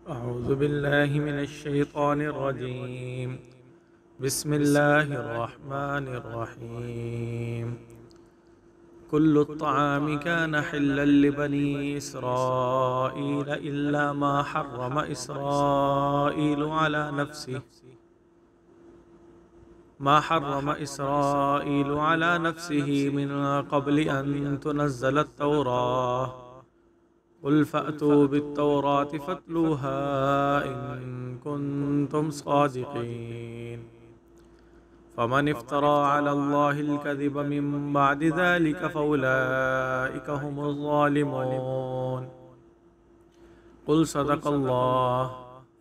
أعوذ بالله من الشيطان الرجيم. بسم الله الرحمن الرحيم. كل الطعام كان حلا لبني إسرائيل إلا ما حرم إسرائيل على نفسه من قبل أن تنزل التوراة. قل فأتوا بالتوراة فاتلوها إن كنتم صادقين. فمن افترى على الله الكذب من بعد ذلك فأولئك هم الظالمون. قل صدق الله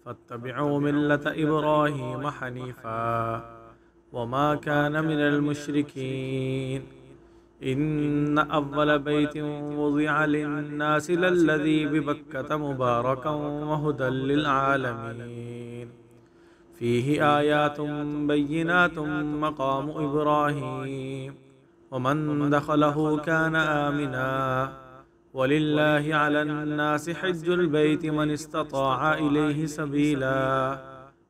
فاتبعوا ملة إبراهيم حنيفا وما كان من المشركين. إن أول بيت وضع للناس للذي ببكة مباركا وهدى للعالمين. فيه آيات بينات مقام إبراهيم ومن دخله كان آمنا. ولله على الناس حج البيت من استطاع إليه سبيلا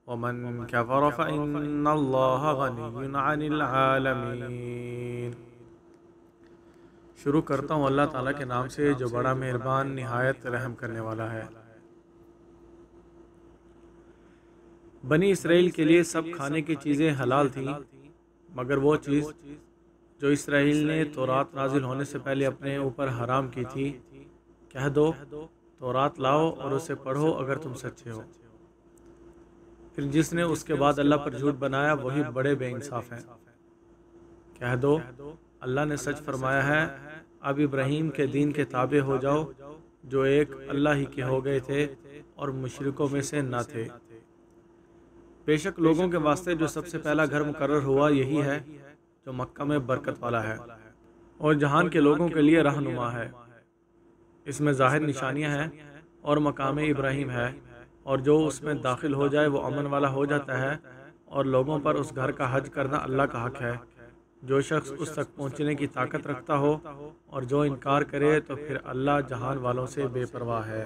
ومن كفر فإن الله غني عن العالمين. شروع کرتا ہوں اللہ تعالیٰ کے نام سے جو بڑا مہربان نہایت رحم کرنے والا ہے۔ بنی اسرائیل کے لیے سب کھانے کی چیزیں حلال تھیں مگر وہ چیز جو اسرائیل نے تورات نازل ہونے سے پہلے اپنے اوپر حرام کی تھی۔ کہہ دو تورات لاؤ اور اسے پڑھو اگر تم سچے ہو۔ پھر جس نے اس کے بعد اللہ پر جھوٹ بنایا وہی بڑے بے انصاف ہیں۔ کہہ دو اللہ نے سچ فرمایا ہے، اب ابراہیم کے دین کے تابع ہو جاؤ جو ایک اللہ ہی کے ہو گئے تھے اور مشرکوں میں سے نہ تھے۔ بے شک لوگوں کے واسطے جو سب سے پہلا گھر مقرر ہوا یہی ہے جو مکہ میں برکت والا ہے اور جہان کے لوگوں کے لیے رہنما ہے۔ اس میں ظاہر نشانیاں ہیں اور مقام ابراہیم ہے، اور جو اس میں داخل ہو جائے وہ امن والا ہو جاتا ہے، اور لوگوں پر اس گھر کا حج کرنا اللہ کا حق ہے۔ جو شخص اس تک پہنچنے کی طاقت رکھتا ہو اور جو انکار کرے تو پھر اللہ جہان والوں سے بے پرواہ ہے۔